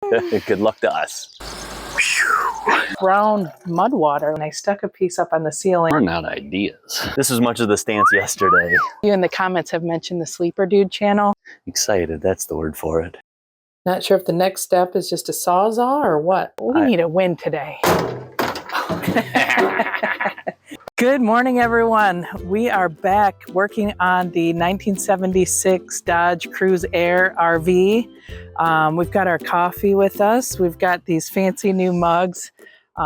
Good luck to us. Brown mud water, and I stuck a piece up on the ceiling. Running out of ideas. This was much of the stance yesterday. You in the comments have mentioned the Sleeperdude channel. Excited, that's the word for it. Not sure if the next step is just a sawzall or what. We need a win today. Good morning, everyone. We are back working on the 1976 Dodge Cruise Air RV. We've got our coffee with us. We've got these fancy new mugs.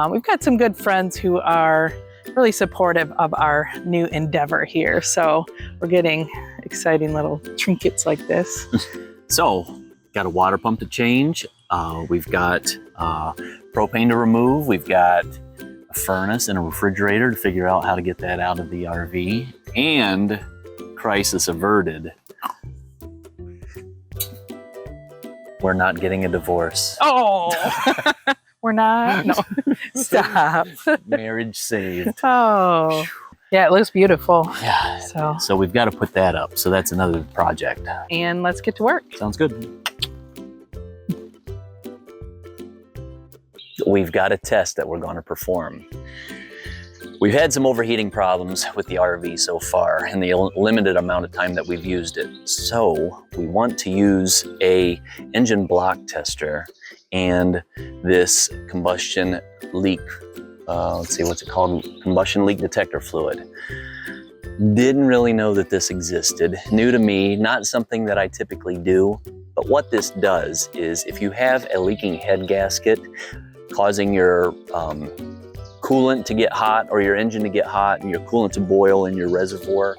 We've got some good friends who are really supportive of our new endeavor here. So we're getting exciting little trinkets like this. So, got a water pump to change. We've got propane to remove. We've got a furnace and a refrigerator to figure out how to get that out of the RV. And crisis averted. We're not getting a divorce. Oh, we're not? No, stop. Marriage saved. Oh, yeah, it looks beautiful. Yeah, so we've got to put that up. So that's another project. And let's get to work. Sounds good. We've got a test that we're going to perform. We've had some overheating problems with the RV so far in the limited amount of time that we've used it. So we want to use a engine block tester and this combustion leak, let's see, what's it called? Combustion leak detector fluid. Didn't really know that this existed. New to me, not something that I typically do. But what this does is if you have a leaking head gasket causing your coolant to get hot or your engine to get hot and your coolant to boil in your reservoir,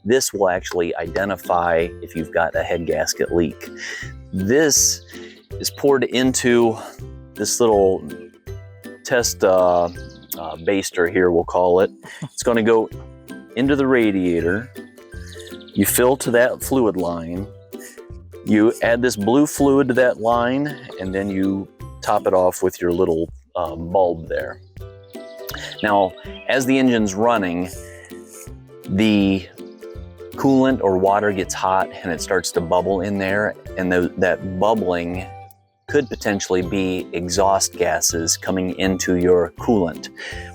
this will actually identify if you've got a head gasket leak. This is poured into this little test baster here, we'll call it. It's going to go into the radiator. You fill to that fluid line. You add this blue fluid to that line, and then you top it off with your little bulb there. Now, as the engine's running, the coolant or water gets hot and it starts to bubble in there, and that bubbling could potentially be exhaust gases coming into your coolant.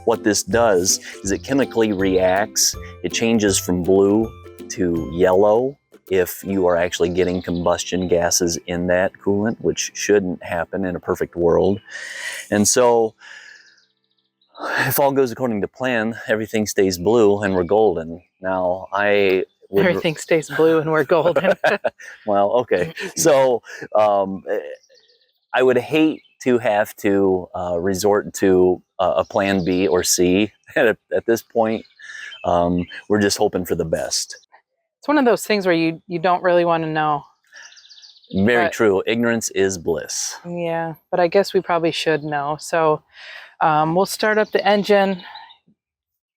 What this does is it chemically reacts. It changes from blue to yellow if you are actually getting combustion gases in that coolant, which shouldn't happen in a perfect world. And so, if all goes according to plan, everything stays blue and we're golden. Now, everything stays blue and we're golden. Well, okay. So, I would hate to have to resort to a plan B or C at this point. We're just hoping for the best. It's one of those things where you don't really want to know. Very true. Ignorance is bliss. Yeah, but I guess we probably should know. So we'll start up the engine.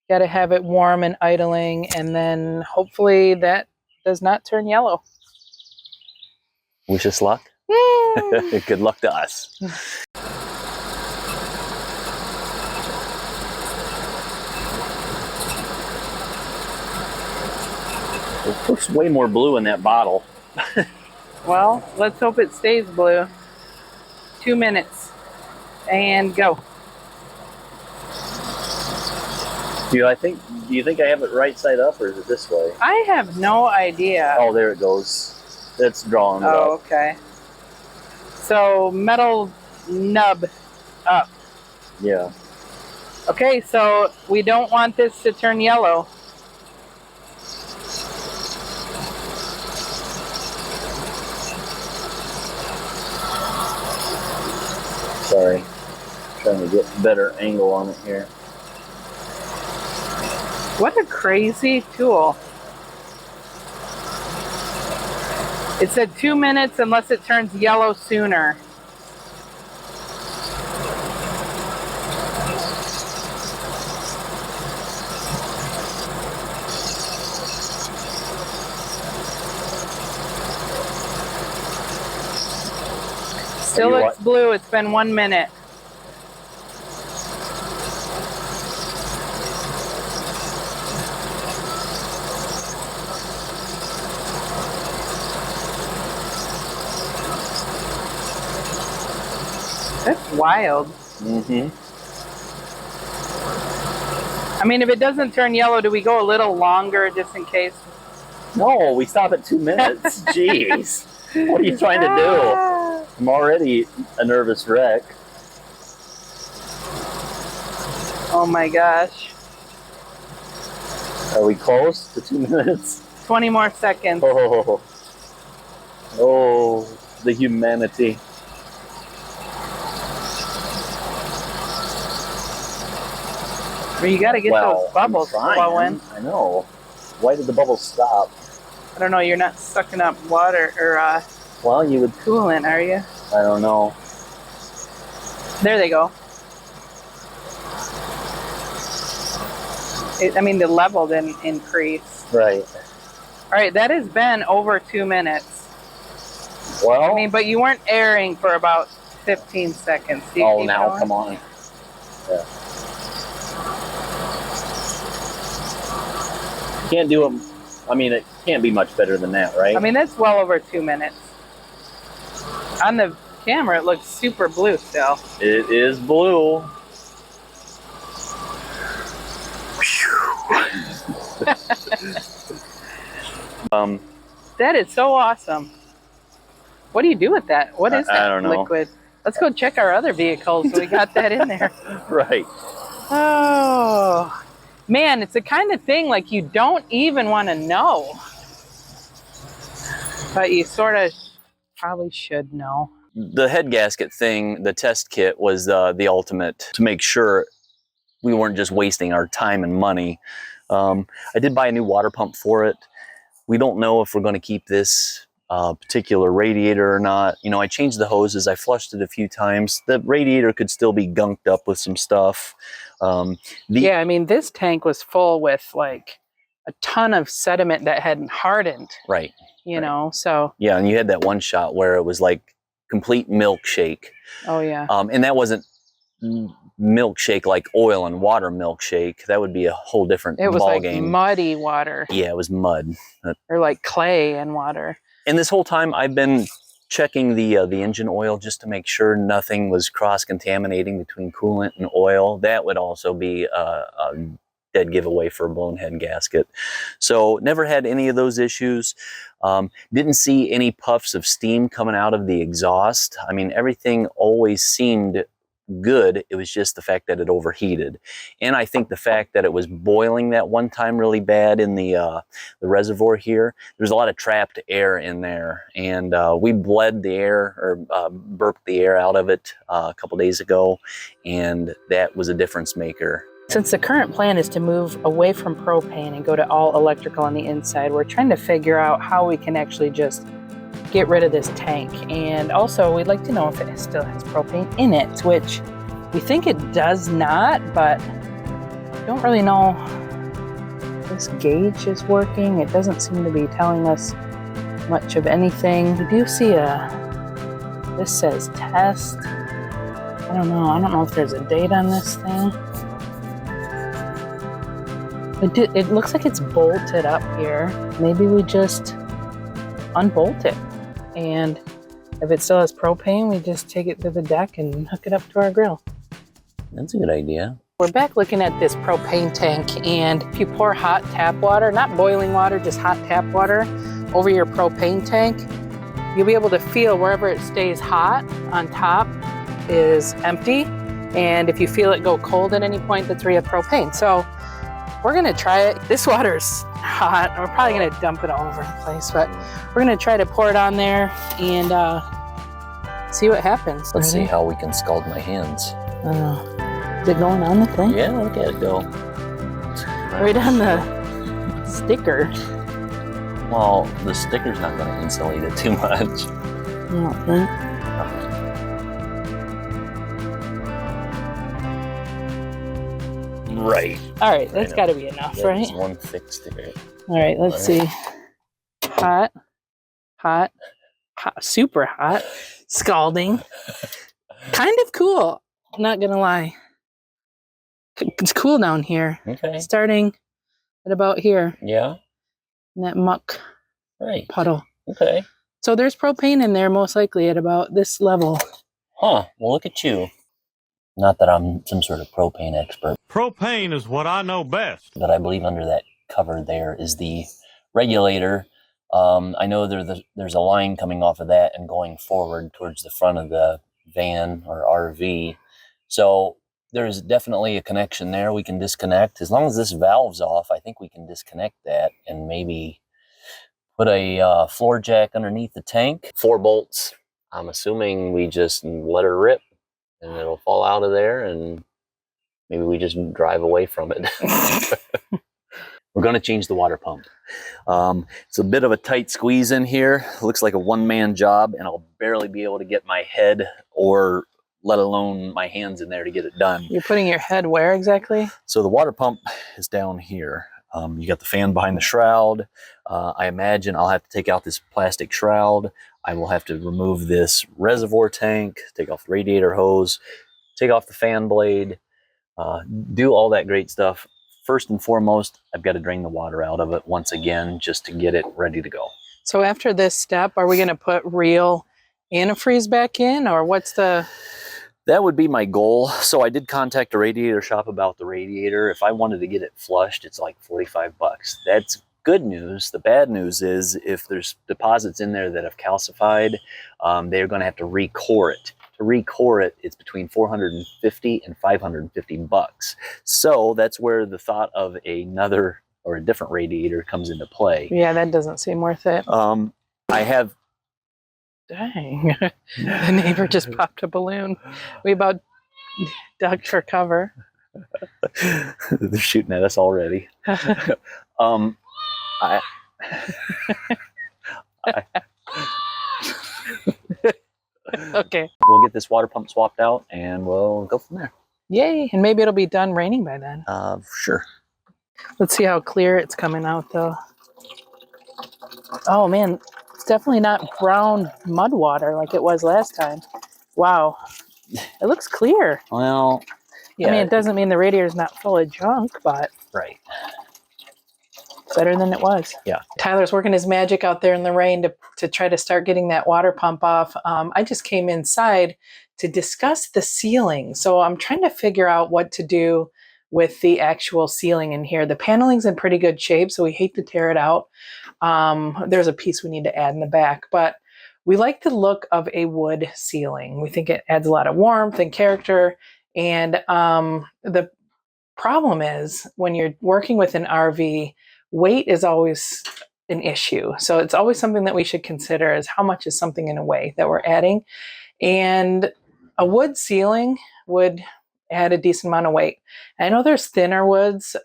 Got to have it warm and idling, and then hopefully that does not turn yellow. Wish us luck. Good luck to us. There's way more blue in that bottle. Well, let's hope it stays blue. 2 minutes and go. Do you think I have it right side up, or is it this way? I have no idea. Oh, there it goes. That's drawing it up. Oh, okay. So metal nub up. Yeah. Okay, so we don't want this to turn yellow. Sorry. Trying to get a better angle on it here. What a crazy tool. It said 2 minutes unless it turns yellow sooner. Still looks blue. It's been 1 minute. That's wild. Mm-hmm. I mean, if it doesn't turn yellow, do we go a little longer just in case? No, we stop at 2 minutes. Jeez. What are you trying to do? I'm already a nervous wreck. Oh my gosh. Are we close to 2 minutes? 20 more seconds. Oh, oh, the humanity. Well, you got to get those bubbles flowing. I know. Why did the bubbles stop? I don't know. You're not sucking up water or Well, you would. coolant, are you? I don't know. There they go. I mean, the level didn't increase. Right. All right, that has been over 2 minutes. Well, I mean, but you weren't airing for about 15 seconds. Oh, now, come on. Yeah. Can't do them. I mean, it can't be much better than that, right? I mean, that's well over 2 minutes. On the camera, it looks super blue still. It is blue. That is so awesome. What do you do with that? What is that I don't know. liquid? Let's go check our other vehicles. We got that in there. Right. Oh, man, it's the kind of thing like you don't even want to know. But you sort of probably should know. The head gasket thing, the test kit, was the ultimate to make sure we weren't just wasting our time and money. I did buy a new water pump for it. We don't know if we're going to keep this particular radiator or not. You know, I changed the hoses. I flushed it a few times. The radiator could still be gunked up with some stuff. Yeah, I mean, this tank was full with like a ton of sediment that hadn't hardened. Right. You know, so. Yeah, and you had that one shot where it was like complete milkshake. Oh, yeah. And that wasn't milkshake like oil and water milkshake. That would be a whole different ball game. It was like muddy water. Yeah, it was mud. Or like clay and water. And this whole time I've been checking the engine oil just to make sure nothing was cross-contaminating between coolant and oil. That would also be a dead giveaway for a blown head gasket. So never had any of those issues. Didn't see any puffs of steam coming out of the exhaust. I mean, everything always seemed good. It was just the fact that it overheated. And I think the fact that it was boiling that one time really bad in the reservoir here, there's a lot of trapped air in there. And we bled the air, or burped the air out of it a couple days ago, and that was a difference maker. Since the current plan is to move away from propane and go to all electrical on the inside, we're trying to figure out how we can actually just get rid of this tank. And also we'd like to know if it still has propane in it, which we think it does not, but don't really know if this gauge is working. It doesn't seem to be telling us much of anything. We do see this says test. I don't know if there's a date on this thing. It looks like it's bolted up here. Maybe we just unbolt it. And if it still has propane, we just take it to the deck and hook it up to our grill. That's a good idea. We're back looking at this propane tank, and if you pour hot tap water, not boiling water, just hot tap water over your propane tank, you'll be able to feel wherever it stays hot on top is empty. And if you feel it go cold at any point, that's where you have propane. So we're gonna try it. This water's hot. We're probably gonna dump it all over the place, but we're gonna try to pour it on there and see what happens. Let's see how we can scald my hands. Is it going on the thing? Yeah, look at it go. Right on the sticker. Well, the sticker's not gonna insulate it too much. I don't think. Right. All right, that's got to be enough, Yeah, right? it's one thick sticker. All right, let's see. Hot, hot, hot, super hot, scalding. Kind of cool, not gonna lie. It's cool down here. Okay. Starting at about here. Yeah. In that muck Right. puddle. Okay. So there's propane in there, most likely at about this level. Huh, well look at you. Not that I'm some sort of propane expert. Propane is what I know best. But I believe under that cover there is the regulator. I know there's a line coming off of that and going forward towards the front of the van or RV. So there's definitely a connection there we can disconnect. As long as this valve's off, I think we can disconnect that and maybe put a floor jack underneath the tank. 4 bolts. I'm assuming we just let her rip and it'll fall out of there and maybe we just drive away from it. We're going to change the water pump. It's a bit of a tight squeeze in here. It looks like a one-man job, and I'll barely be able to get my head or let alone my hands in there to get it done. You're putting your head where exactly? So the water pump is down here. You got the fan behind the shroud. I imagine I'll have to take out this plastic shroud. I will have to remove this reservoir tank, take off the radiator hose, take off the fan blade, do all that great stuff. First and foremost, I've got to drain the water out of it once again just to get it ready to go. So after this step, are we going to put real antifreeze back in, or what's the... That would be my goal. So I did contact a radiator shop about the radiator. If I wanted to get it flushed, it's like 45 bucks. That's good news. The bad news is if there's deposits in there that have calcified, they're going to have to recore it. To recore it, it's between 450 and 550 bucks. So that's where the thought of another or a different radiator comes into play. Yeah, that doesn't seem worth it. I have... Dang, the neighbor just popped a balloon. We about ducked for cover. They're shooting at us already. Okay. We'll get this water pump swapped out and we'll go from there. Yay, and maybe it'll be done raining by then. Sure. Let's see how clear it's coming out though. Oh man, it's definitely not brown mud water like it was last time. Wow, it looks clear. Well, yeah. I mean, it doesn't mean the radiator's not full of junk, but right. Better than it was. Yeah. Tyler's working his magic out there in the rain to try to start getting that water pump off. I just came inside to discuss the ceiling. So I'm trying to figure out what to do with the actual ceiling in here. The paneling's in pretty good shape, so we hate to tear it out. There's a piece we need to add in the back, but we like the look of a wood ceiling. We think it adds a lot of warmth and character. And the problem is when you're working with an RV, weight is always an issue. So it's always something that we should consider is how much is something in a way that we're adding. And a wood ceiling would add a decent amount of weight. I know there's thinner woods,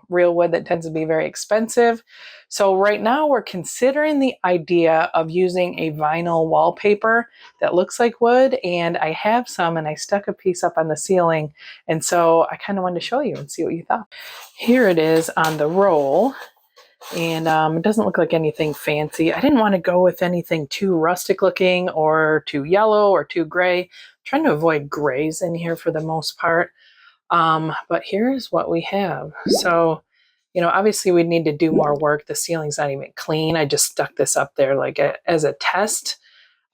real wood that tends to be very expensive. So right now we're considering the idea of using a vinyl wallpaper that looks like wood. And I have some and I stuck a piece up on the ceiling. And so I kind of wanted to show you and see what you thought. Here it is on the roll. And it doesn't look like anything fancy. I didn't want to go with anything too rustic looking or too yellow or too gray. I'm trying to avoid grays in here for the most part. But here's what we have. So, you know, obviously we need to do more work. The ceiling's not even clean. I just stuck this up there like as a test.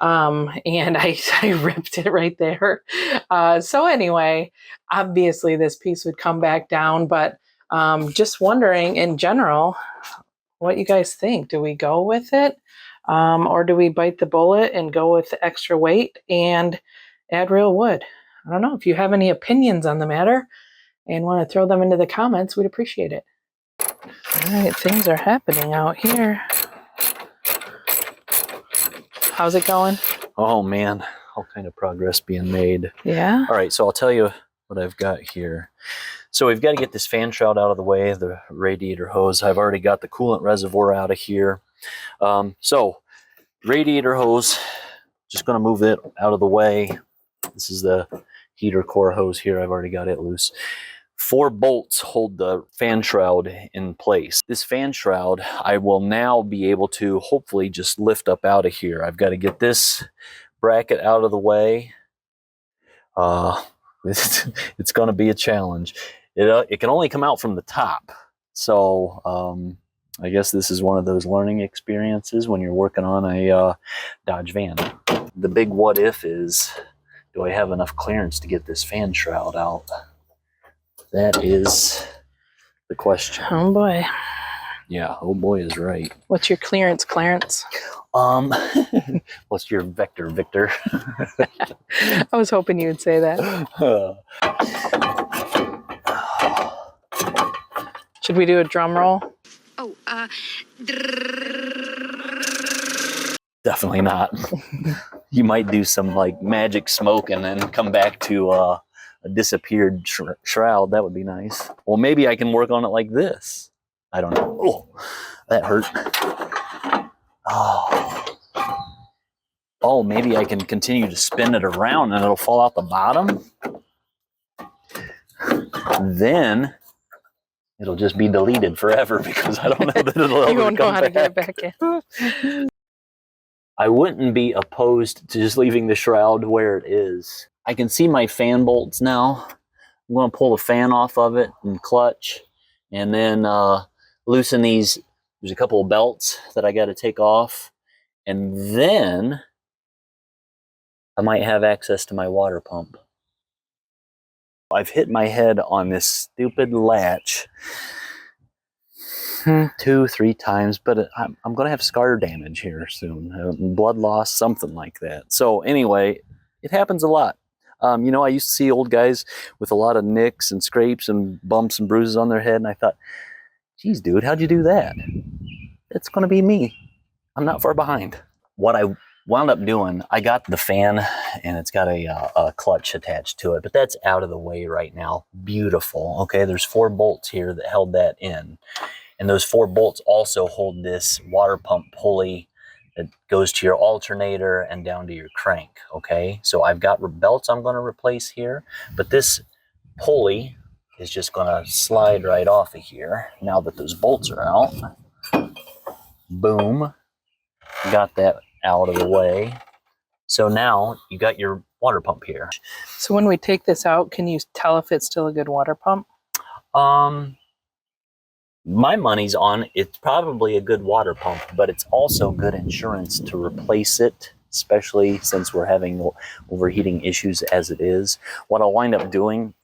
And I ripped it right there. So anyway, obviously this piece would come back down, but just wondering in general, what you guys think. Do we go with it? Or do we bite the bullet and go with the extra weight and add real wood? I don't know. If you have any opinions on the matter and want to throw them into the comments, we'd appreciate it. All right, things are happening out here. How's it going? Oh man, all kind of progress being made. Yeah. All right, so I'll tell you what I've got here. So we've got to get this fan shroud out of the way, the radiator hose. I've already got the coolant reservoir out of here. So radiator hose, just going to move it out of the way. This is the heater core hose here. I've already got it loose. 4 bolts hold the fan shroud in place. This fan shroud, I will now be able to hopefully just lift up out of here. I've got to get this bracket out of the way. It's going to be a challenge. It can only come out from the top. So I guess this is one of those learning experiences when you're working on a Dodge van. The big what if is, do I have enough clearance to get this fan shroud out? That is the question. Oh boy. Yeah, oh boy is right. What's your clearance, Clarence? What's your vector, Victor? I was hoping you would say that. Should we do a drum roll? Oh, Definitely not. You might do some like magic smoke and then come back to a disappeared shroud. That would be nice. Well, maybe I can work on it like this. I don't know. Oh, that hurt. Oh, maybe I can continue to spin it around and it'll fall out the bottom. Then it'll just be deleted forever because I don't know that it'll ever You won't know come how to get it back. back in. I wouldn't be opposed to just leaving the shroud where it is. I can see my fan bolts now. I'm going to pull the fan off of it and clutch, and then loosen these. There's a couple of belts that I got to take off, and then I might have access to my water pump. I've hit my head on this stupid latch 2-3 times, but I'm going to have scar damage here soon. Blood loss, something like that. So anyway, it happens a lot. You know, I used to see old guys with a lot of nicks and scrapes and bumps and bruises on their head, and I thought, geez, dude, how'd you do that? It's going to be me. I'm not far behind. What I wound up doing, I got the fan, and it's got a clutch attached to it, but that's out of the way right now. Beautiful. Okay, there's 4 bolts here that held that in. And those 4 bolts also hold this water pump pulley that goes to your alternator and down to your crank, okay? So I've got belts I'm going to replace here, but this pulley is just going to slide right off of here now that those bolts are out. Boom. Got that out of the way. So now you got your water pump here. So when we take this out, can you tell if it's still a good water pump? My money's on it's probably a good water pump, but it's also good insurance to replace it, especially since we're having overheating issues as it is. What I'll wind up doing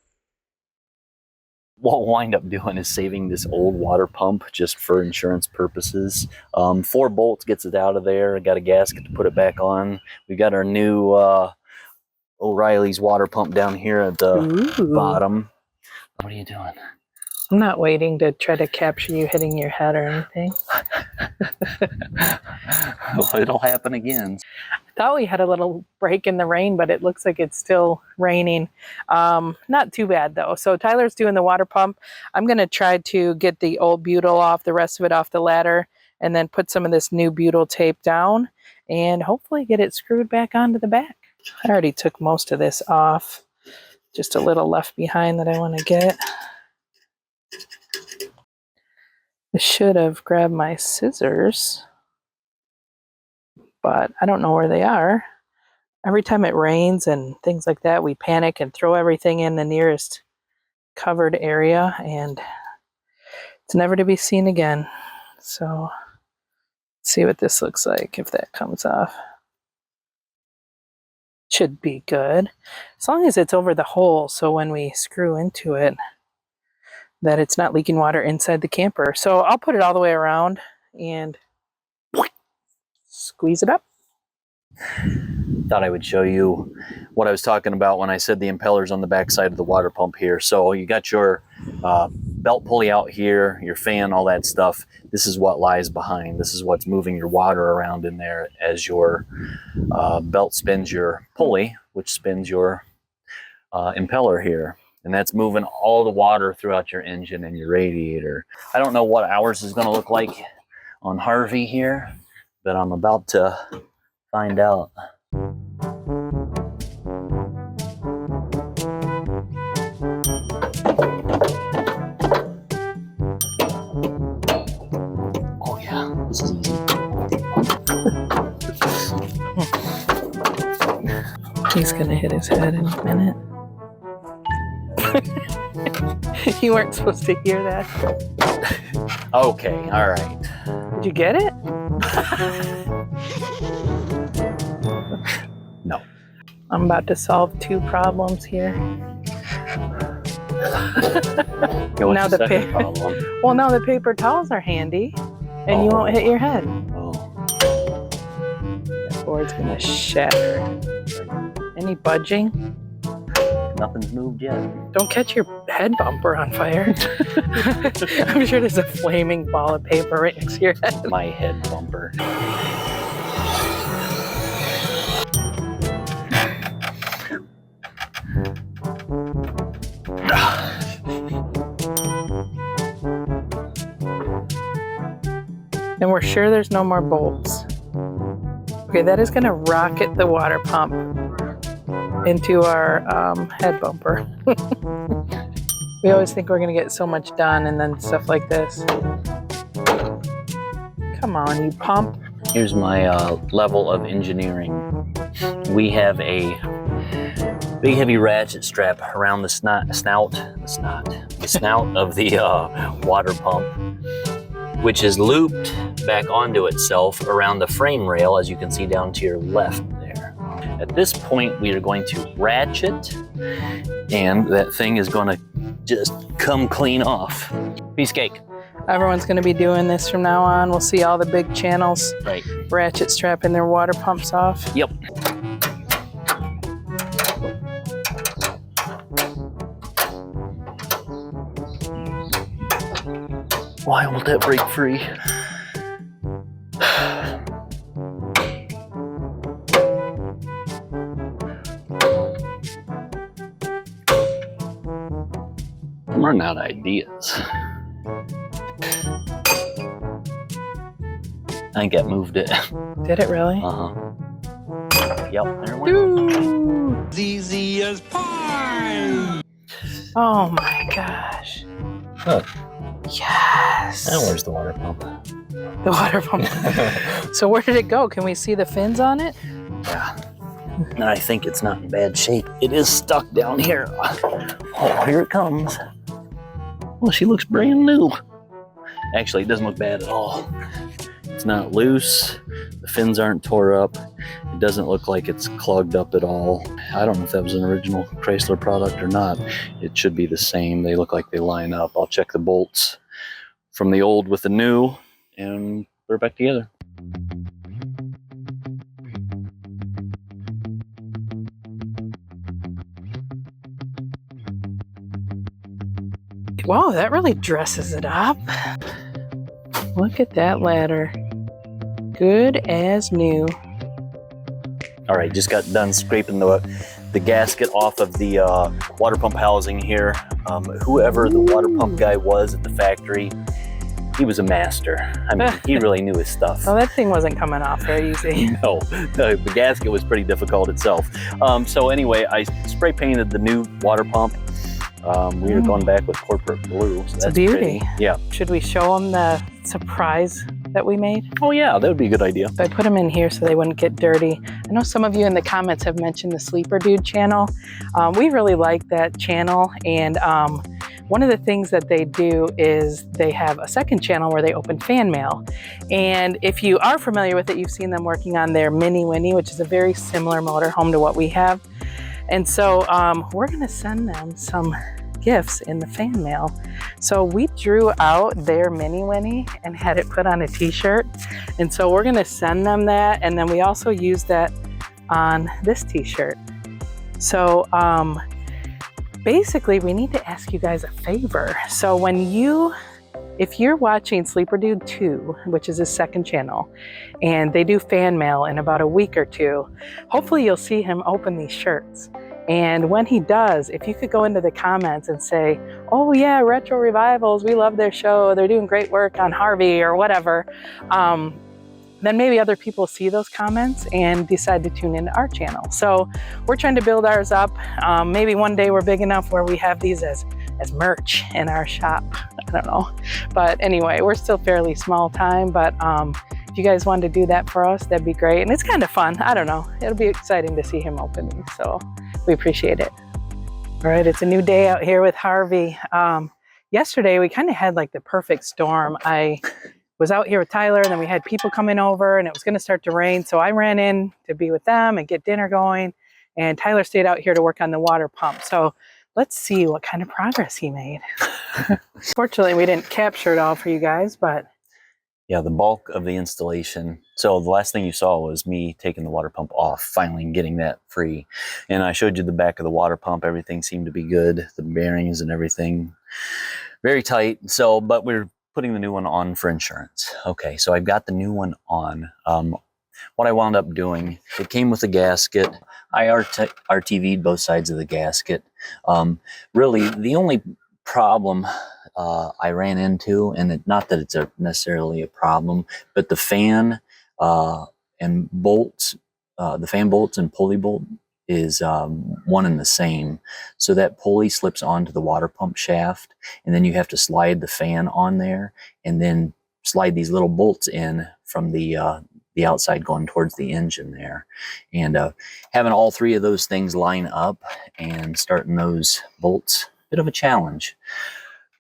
is saving this old water pump just for insurance purposes. 4 bolts gets it out of there. I got a gasket to put it back on. We got our new O'Reilly's water pump down here at the bottom. What are you doing? I'm not waiting to try to capture you hitting your head or anything. Well, it'll happen again. I thought we had a little break in the rain, but it looks like it's still raining. Not too bad though. So Tyler's doing the water pump. I'm going to try to get the old butyl off, the rest of it off the ladder, and then put some of this new butyl tape down and hopefully get it screwed back onto the back. I already took most of this off. Just a little left behind that I want to get. I should have grabbed my scissors, but I don't know where they are. Every time it rains and things like that, we panic and throw everything in the nearest covered area, and it's never to be seen again. So let's see what this looks like if that comes off. Should be good. As long as it's over the hole, so when we screw into it, that it's not leaking water inside the camper. So I'll put it all the way around and squeeze it up. Thought I would show you what I was talking about when I said the impeller's on the back side of the water pump here. So you got your belt pulley out here, your fan, all that stuff. This is what lies behind. This is what's moving your water around in there as your belt spins your pulley, which spins your impeller here. And that's moving all the water throughout your engine and your radiator. I don't know what ours is going to look like on Harvey here, but I'm about to find out. Oh yeah, this is easy. He's gonna hit his head in a minute. You weren't supposed to hear that. Okay, all right. Did you get it? No. I'm about to solve 2 problems here. What's Now the the second problem? Well, now the paper towels are handy, and you won't hit your head. Oh. That board's gonna shatter. Any budging? Nothing's moved yet. Don't catch your head bumper on fire. I'm sure there's a flaming ball of paper right next to your head. My head bumper. And we're sure there's no more bolts. Okay, that is gonna rocket the water pump into our head bumper. We always think we're gonna get so much done and then stuff like this. Come on, you pump. Here's my level of engineering. We have a big heavy ratchet strap around the snout of the water pump, which is looped back onto itself around the frame rail, as you can see down to your left there. At this point, we are going to ratchet, and that thing is going to just come clean off. Piece of cake. Everyone's gonna be doing this from now on. We'll see all the big channels Right. ratchet strapping their water pumps off. Yep. Why won't that break free? I'm running out of ideas. I think that moved it. Did it really? Uh-huh. Yep, there it went. Ooh. Easy as pie. Oh my gosh. Look, Yes. now where's the water pump? The water pump. So where did it go? Can we see the fins on it? Yeah. And I think it's not in bad shape. It is stuck down here. Oh, here it comes. Well, she looks brand new. Actually, it doesn't look bad at all. It's not loose. The fins aren't tore up. It doesn't look like it's clogged up at all. I don't know if that was an original Chrysler product or not. It should be the same. They look like they line up. I'll check the bolts from the old with the new and put it back together. Wow, that really dresses it up. Look at that ladder. Good as new. All right, just got done scraping the gasket off of the water pump housing here. Whoever the water pump guy was at the factory, he was a master. I mean, he really knew his stuff. Well, that thing wasn't coming off very easy. No, the gasket was pretty difficult itself. So anyway, I spray painted the new water pump. We are going back with corporate blue. So It's a beauty. Pretty. Yeah. Should we show them the surprise that we made? Oh yeah, that would be a good idea. So I put them in here so they wouldn't get dirty. I know some of you in the comments have mentioned the Sleeperdude channel. We really like that channel, and one of the things that they do is they have a second channel where they open fan mail. And if you are familiar with it, you've seen them working on their Mini Winnie, which is a very similar motorhome to what we have. And so we're gonna send them some gifts in the fan mail. So we drew out their Mini Winnie and had it put on a t-shirt. And so we're gonna send them that. And then we also use that on this t-shirt. So basically we need to ask you guys a favor. So if you're watching Sleeperdude 2, which is his second channel, and they do fan mail in about a week or two, hopefully you'll see him open these shirts. And when he does, if you could go into the comments and say, oh yeah, Retro Revivals, we love their show, they're doing great work on Harvey or whatever, then maybe other people see those comments and decide to tune into our channel. So we're trying to build ours up. Maybe one day we're big enough where we have these as merch in our shop. I don't know. But anyway, we're still fairly small time, but if you guys wanted to do that for us, that'd be great. And it's kind of fun. I don't know. It'll be exciting to see him open these. So we appreciate it. All right, it's a new day out here with Harvey. Yesterday, we kind of had like the perfect storm. I was out here with Tyler, and then we had people coming over, and it was going to start to rain. So I ran in to be with them and get dinner going. and Tyler stayed out here to work on the water pump. So let's see what kind of progress he made. Fortunately, we didn't capture it all for you guys, but yeah, the bulk of the installation. So the last thing you saw was me taking the water pump off, finally getting that free. And I showed you the back of the water pump. Everything seemed to be good. The bearings and everything very tight. So, but we're putting the new one on for insurance. Okay, so I've got the new one on. What I wound up doing, it came with a gasket. I RTV'd both sides of the gasket. Really, the only problem I ran into, and not that it's necessarily a problem, but the fan and bolts, the fan bolts and pulley bolt is one and the same. So that pulley slips onto the water pump shaft, and then you have to slide the fan on there, and then slide these little bolts in from the outside going towards the engine there. And having all three of those things line up and starting those bolts, bit of a challenge.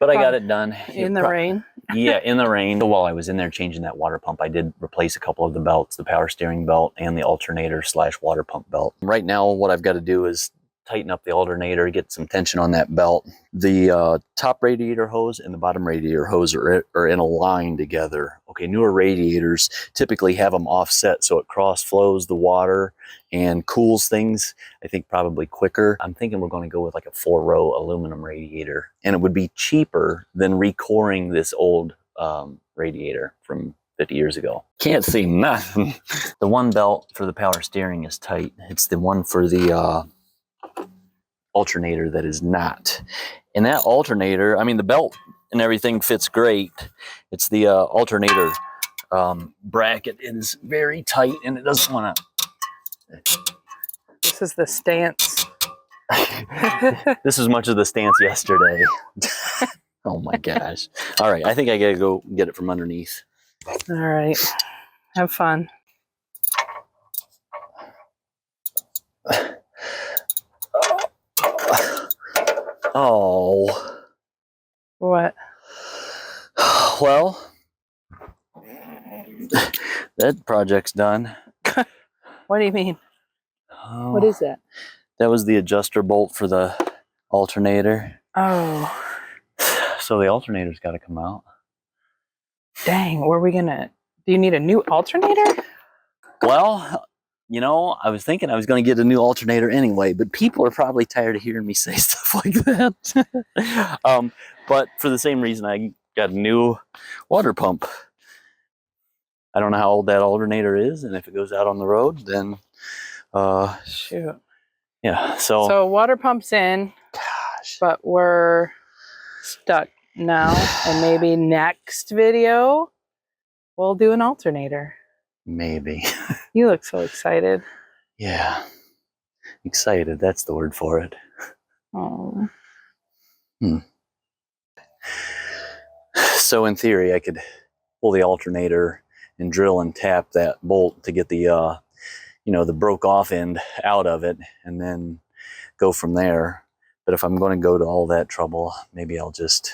But I got it done. In the rain? Yeah, in the rain. While I was in there changing that water pump, I did replace a couple of the belts, the power steering belt and the alternator / water pump belt. Right now, what I've got to do is tighten up the alternator, get some tension on that belt. The top radiator hose and the bottom radiator hose are in a line together. Okay, newer radiators typically have them offset so it cross flows the water and cools things, I think, probably quicker. I'm thinking we're going to go with like a 4-row aluminum radiator, and it would be cheaper than recoring this old radiator from 50 years ago. Can't see nothing. The one belt for the power steering is tight. It's the one for the alternator that is not. And that alternator, I mean, the belt and everything fits great. It's the alternator bracket is very tight, and it doesn't want to. This is the stance. This is much of the stance yesterday. Oh my gosh. All right, I think I gotta go get it from underneath. All right, have fun. Oh. What? Well, that project's done. What do you mean? Oh, What is that? that was the adjuster bolt for the alternator. Oh, So the alternator's got to come out. dang. Where are we gonna? Do you need a new alternator? Well, you know, I was thinking I was going to get a new alternator anyway, but people are probably tired of hearing me say stuff like that. But for the same reason, I got a new water pump. I don't know how old that alternator is, and if it goes out on the road, then Shoot. yeah. So water pump's in, Gosh. but we're stuck now. And maybe next video we'll do an alternator. Maybe. You look so excited. Yeah. Excited. That's the word for it. Oh. So in theory, I could pull the alternator and drill and tap that bolt to get the, you know, the broke off end out of it, and then go from there. But if I'm going to go to all that trouble, maybe I'll just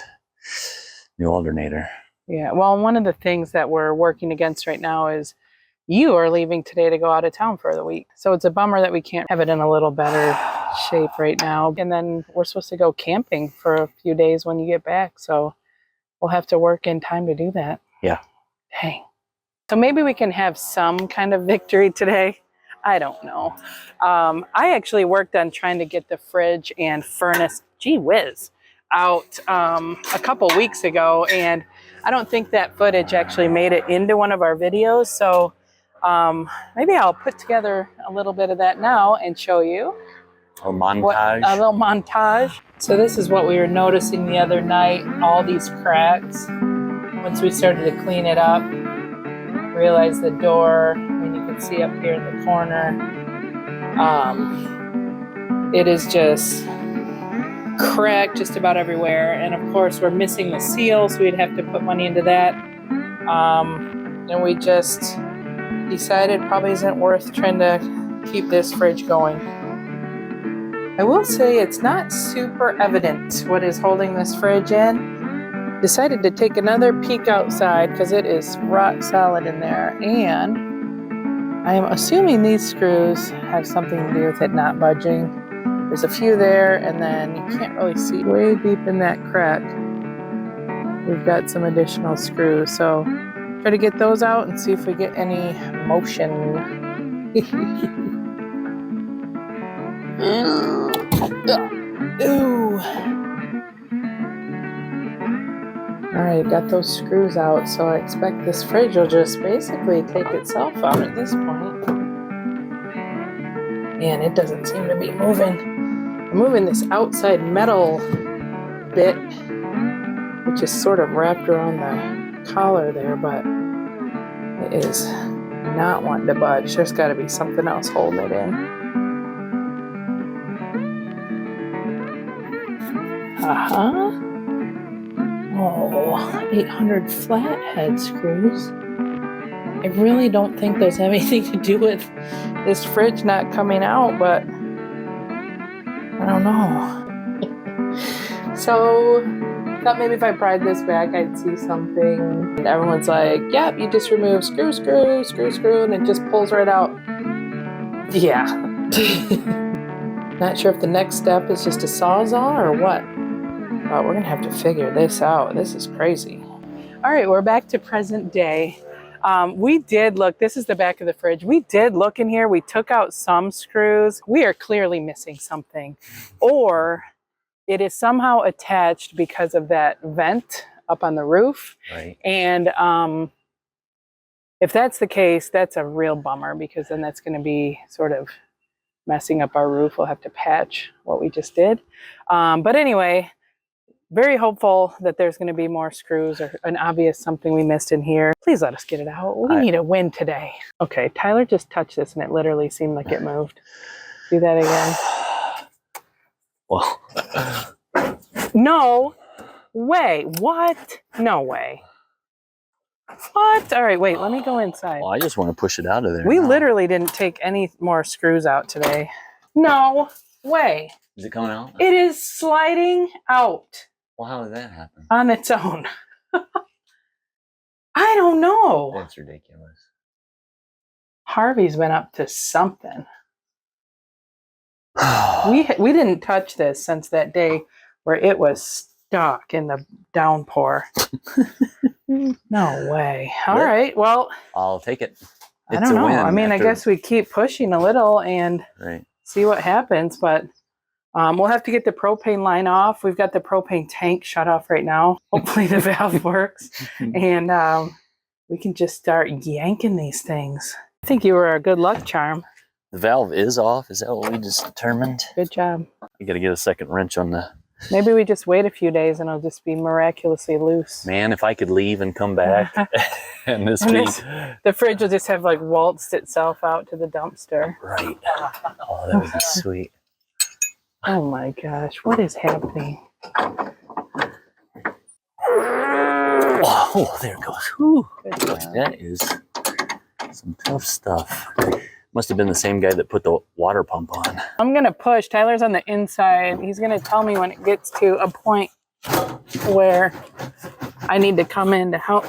new alternator. Yeah. Well, one of the things that we're working against right now is you are leaving today to go out of town for the week. So it's a bummer that we can't have it in a little better shape right now. And then we're supposed to go camping for a few days when you get back. So we'll have to work in time to do that. Yeah. Dang. So maybe we can have some kind of victory today. I don't know. I actually worked on trying to get the fridge and furnace, gee whiz, out a couple weeks ago. And I don't think that footage actually made it into one of our videos. So maybe I'll put together a little bit of that now and show you. Or montage. A little montage. So this is what we were noticing the other night, all these cracks. Once we started to clean it up, realized the door, and you can see up here in the corner, it is just cracked just about everywhere. And of course we're missing the seal, so we'd have to put money into that. And we just decided probably isn't worth trying to keep this fridge going. I will say it's not super evident what is holding this fridge in. Decided to take another peek outside because it is rock solid in there. And I am assuming these screws have something to do with it not budging. There's a few there, and then you can't really see way deep in that crack. We've got some additional screws, so try to get those out and see if we get any motion. Ooh. All right, got those screws out, so I expect this fridge will just basically take itself out at this point. Man, it doesn't seem to be moving. I'm moving this outside metal bit, which is sort of wrapped around the collar there, but it is not wanting to budge. There's got to be something else holding it in. Oh, 800 flathead screws. I really don't think those have anything to do with this fridge not coming out, but I don't know. So, I thought maybe if I pried this back, I'd see something. And everyone's like, yep, you just remove screw, and it just pulls right out. Yeah. Not sure if the next step is just a Sawzall or what. But we're gonna have to figure this out. This is crazy. All right, we're back to present day. We did look, this is the back of the fridge. We did look in here. We took out some screws. We are clearly missing something. Or it is somehow attached because of that vent up on the roof. Right. And if that's the case, that's a real bummer, because then that's going to be sort of messing up our roof. We'll have to patch what we just did. But anyway, very hopeful that there's going to be more screws or an obvious something we missed in here. Please let us get it out. We need a win today. Okay, Tyler just touched this and it literally seemed like it moved. Do that again. Well, no way. What? No way. What? All right, wait, let me go inside. well, I just want to push it out of there. We now. literally didn't take any more screws out today. No way. Is it coming out? It is sliding out Well, how did that happen? on its own. I don't know. That's ridiculous. Harvey's been up to something. We didn't touch this since that day where it was stuck in the downpour. No way. All right. Well, I'll take it. I don't know. I mean, I guess we keep pushing a little and see what happens, but we'll have to get the propane line off. We've got the propane tank shut off right now. Hopefully the valve works. And we can just start yanking these things. I think you were a good luck charm. The valve is off. Is that what we just determined? Good job. You got to get a second wrench on the... Maybe we just wait a few days and it'll just be miraculously loose. Man, if I could leave and come back and this be... The fridge will just have like waltzed itself out to the dumpster. Right. Oh, that would be sweet. Oh my gosh, what is happening? Oh, there it goes. Whew. Good job. That is some tough stuff. Must have been the same guy that put the water pump on. I'm gonna push. Tyler's on the inside. He's gonna tell me when it gets to a point where I need to come in to help.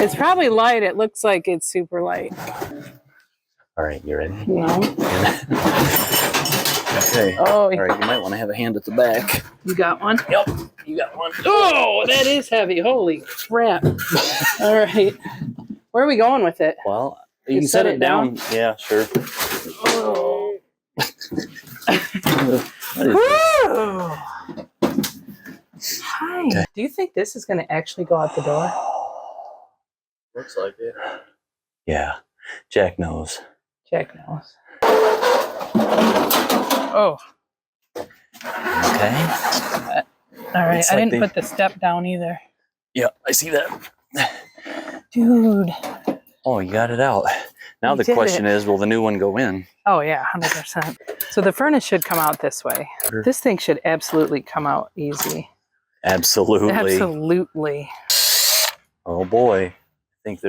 It's probably light. It looks like it's super light. All right, you ready? No. Okay. Oh, all right, you might want to have a hand at the back. You got one? Yep, you got one. Oh, that is heavy. Holy crap. All right. Where are we going with it? Well, you can set it down. Yeah, sure. Oh. Hi. Okay. Do you think this is going to actually go out the door? Looks like it. Yeah, Jack knows. Jack knows. Oh. Okay. All right. It's I like didn't put the step down either. Yeah, I see that. Dude. Oh, you got it out. Now the question is, will the new one go in? Oh, yeah, 100%. So the furnace should come out this way. Sure. This thing should absolutely come out easy. Absolutely. Absolutely. Oh, boy. I think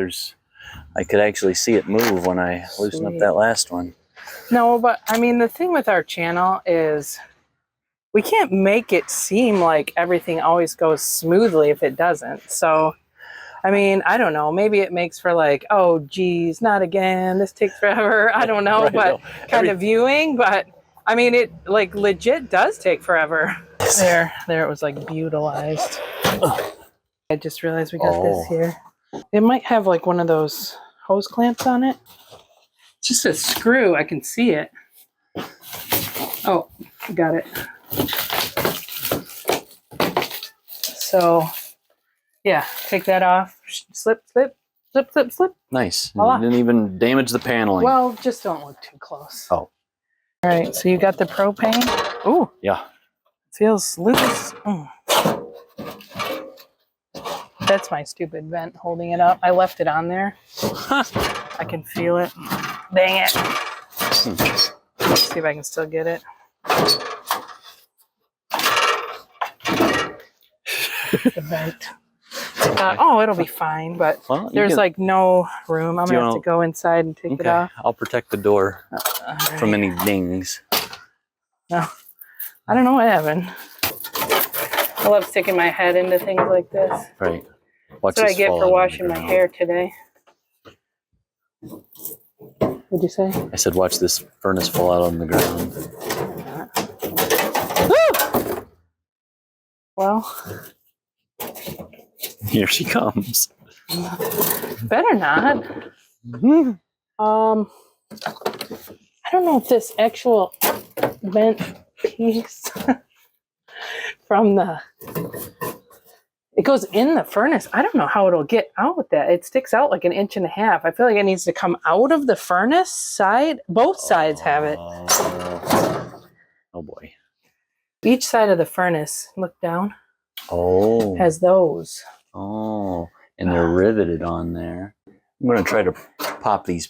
I could actually see it move when I loosen up that last one. No, but I mean, the thing with our channel is we can't make it seem like everything always goes smoothly if it doesn't. So, I mean, I don't know. Maybe it makes for like, oh, geez, not again. This takes forever. I don't know, Right, but no. kind of viewing. But I mean, it like legit does take forever. There it was like butyllized. I just realized we got this here. It might have like one of those hose clamps on it. It's just a screw. I can see it. Oh, got it. So, yeah, take that off. Slip, slip, slip, slip, slip. Nice. Voila. You didn't even damage the paneling. Well, just don't look too close. Oh. All right, so you got the propane. Ooh. Yeah. Feels loose. That's my stupid vent holding it up. I left it on there. I can feel it. Dang it. Let's see if I can still get it. The vent. Oh, it'll be fine, but Well, there's like no room. I'm gonna have to go inside and take it off. I'll protect the door Right. from any dings. No, I don't know what happened. I love sticking my head into things like this. Right. Watch That's what I this get fall for out on the washing my ground. hair today. What'd you say? I said, watch this furnace fall out on the ground. Woo! Well, Here she comes. better not. I don't know if this actual vent piece from it goes in the furnace. I don't know how it'll get out with that. It sticks out like 1.5 inches. I feel like it needs to come out of the furnace side. Both sides have it. Oh boy. Each side of the furnace, look down, Has those. and they're riveted on there. I'm going to try to pop these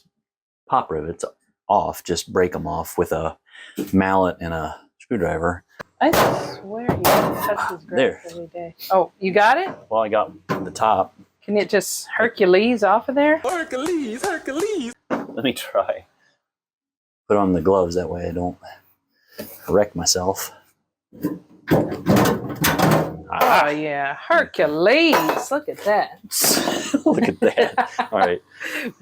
pop rivets off, just break them off with a mallet and a screwdriver. I swear you touch his There. grass every day. Oh, you got it? Well, I got the top. Can it just Hercules off of there? Hercules! Let me try. Put on the gloves, that way I don't wreck myself. Oh, yeah. Hercules. Look at that. Look at that. All right.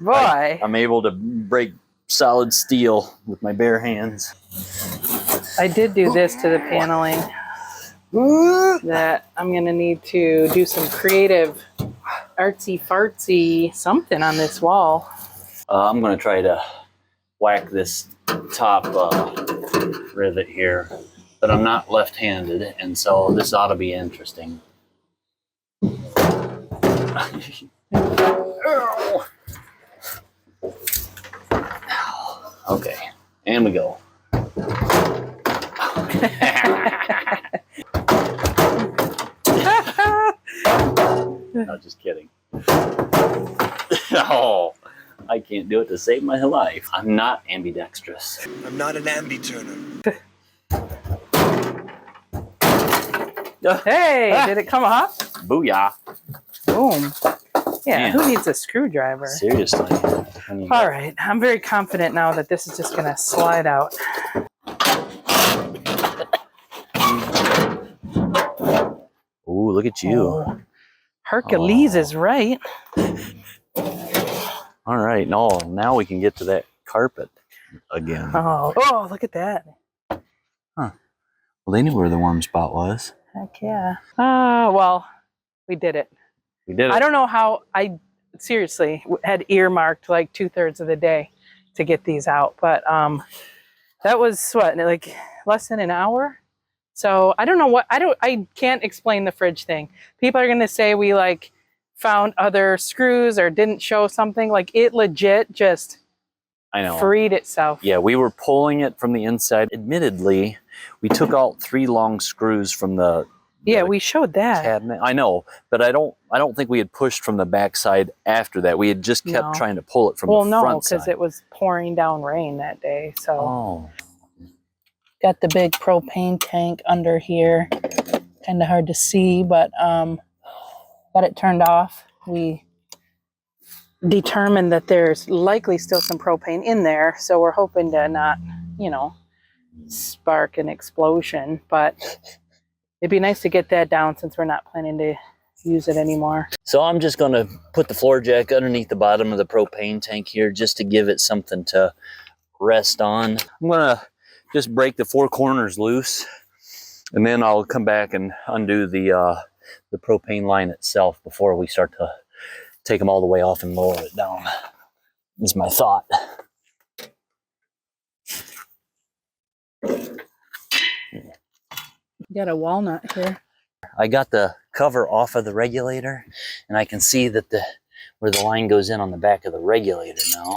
Boy. I'm able to break solid steel with my bare hands. I did do this to the paneling that I'm going to need to do some creative artsy-fartsy something on this wall. I'm going to try to whack this top rivet here, but I'm not left-handed, and so this ought to be interesting. Okay, and we go. No, just kidding. Oh, I can't do it to save my life. I'm not ambidextrous. I'm not an ambi-turner. Hey, did it come off? Booyah. Boom. Yeah, Man. who needs a screwdriver? Seriously. All right, I'm very confident now that this is just going to slide out. Ooh, look at you. Oh. Hercules is right. All right, now we can get to that carpet again. Oh, look at that. Well, they knew where the warm spot was. Heck yeah. Well, we did it. We did it. I don't know how I seriously had earmarked like 2/3 of the day to get these out, but that was what, like less than an hour. So I don't know I can't explain the fridge thing. People are gonna say we like found other screws or didn't show something. Like it legit just I know. freed itself. Yeah, we were pulling it from the inside. Admittedly, we took out 3 long screws from the Yeah, we showed that. cabinet. I know, but I don't think we had pushed from the backside after that. We had just kept No. trying to pull it from Well, the no, front because side. it was pouring down rain that day. So Oh. got the big propane tank under here. Kind of hard to see, but got it turned off. We determined that there's likely still some propane in there, so we're hoping to not, spark an explosion, but it'd be nice to get that down since we're not planning to use it anymore. So I'm just going to put the floor jack underneath the bottom of the propane tank here just to give it something to rest on. I'm going to just break the four corners loose, and then I'll come back and undo the propane line itself before we start to take them all the way off and lower it down, is my thought. You got a walnut here. I got the cover off of the regulator, and I can see that where the line goes in on the back of the regulator now.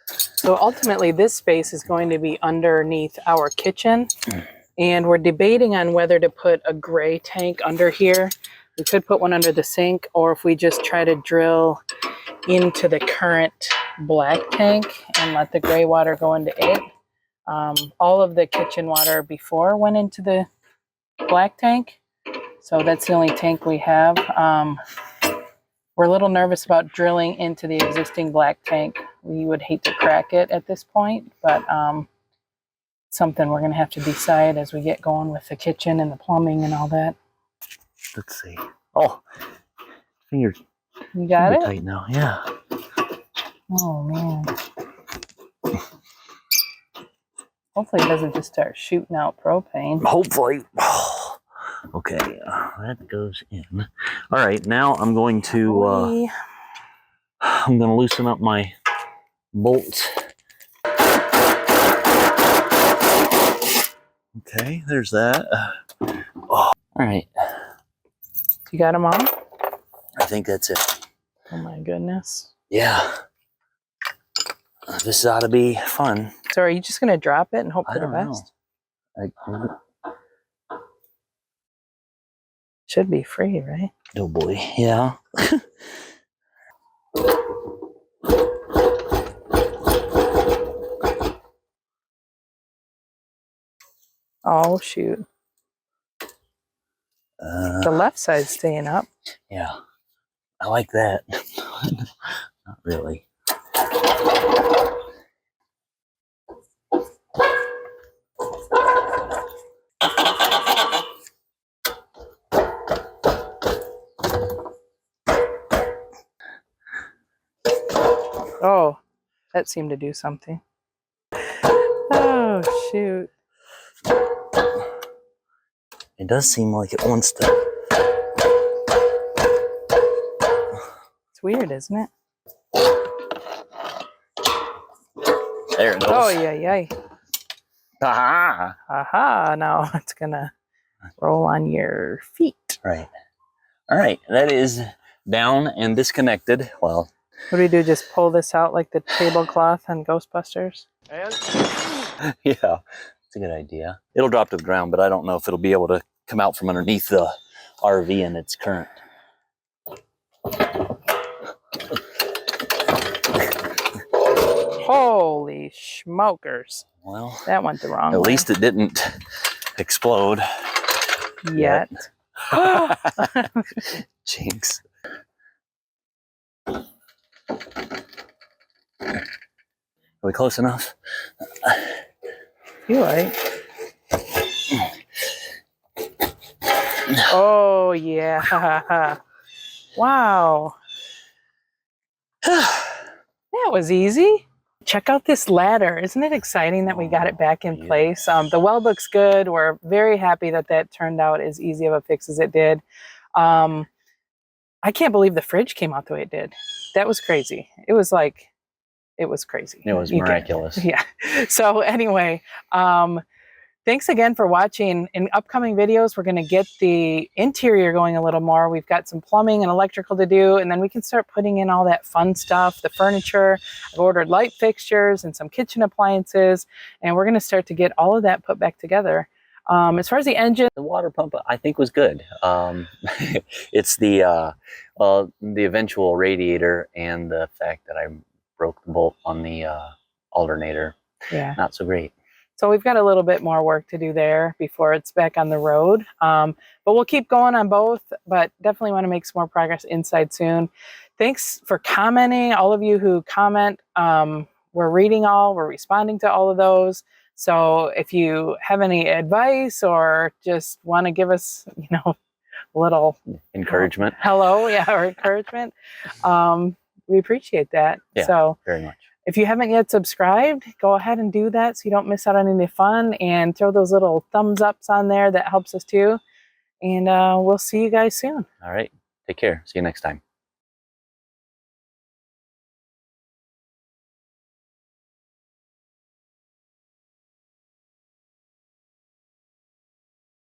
So ultimately this space is going to be underneath our kitchen, and we're debating on whether to put a gray tank under here. We could put one under the sink, or if we just try to drill into the current black tank and let the gray water go into it. All of the kitchen water before went into the black tank, so that's the only tank we have. We're a little nervous about drilling into the existing black tank. We would hate to crack it at this point, but something we're going to have to decide as we get going with the kitchen and the plumbing and all that. Let's see. Oh, fingers. You got it? Tight now. Yeah. Oh man. Hopefully it doesn't just start shooting out propane. Hopefully. Okay, that goes in. All right, now I'm going to loosen up my bolts. Okay, there's that. All right. You got them on? I think that's it. Oh my goodness. Yeah. This ought to be fun. So are you just going to drop it and hope for the best? Should be free, right? Oh boy, yeah. Oh shoot. The left side's staying up. Yeah, I like that. Not really. Oh, that seemed to do something. Oh shoot. It does seem like it wants to. It's weird, isn't it? There it goes. Oh, yeah. Aha! Aha, now it's gonna roll on your feet. Right. All right, that is down and disconnected. Well, What do we do? Just pull this out like the tablecloth on Ghostbusters? yeah, it's a good idea. It'll drop to the ground, but I don't know if it'll be able to come out from underneath the RV in its current. Holy smokers. Well, That went the wrong way. at least it didn't explode Yet. Jinx. Are we close enough? You like? Oh, yeah. Wow. That was easy. Check out this ladder. Isn't it exciting that we got it back in place? The weld looks good. We're very happy that that turned out as easy of a fix as it did. I can't believe the fridge came out the way it did. That was crazy. It was crazy. It was miraculous. Yeah. So anyway, thanks again for watching. In upcoming videos, we're going to get the interior going a little more. We've got some plumbing and electrical to do, and then we can start putting in all that fun stuff, the furniture. I've ordered light fixtures and some kitchen appliances, and we're going to start to get all of that put back together. As far as the engine, The water pump, I think, was good. It's the eventual radiator and the fact that I broke the bolt on the alternator. yeah. Not so great. So we've got a little bit more work to do there before it's back on the road. But we'll keep going on both, but definitely want to make some more progress inside soon. Thanks for commenting. All of you who comment, we're reading all, we're responding to all of those. So if you have any advice or just want to give us, a little Encouragement. hello, yeah, or encouragement, we appreciate that. Yeah, so very much. if you haven't yet subscribed, go ahead and do that so you don't miss out on any fun, and throw those little thumbs ups on there. That helps us too. And we'll see you guys soon. All right. Take care. See you next time.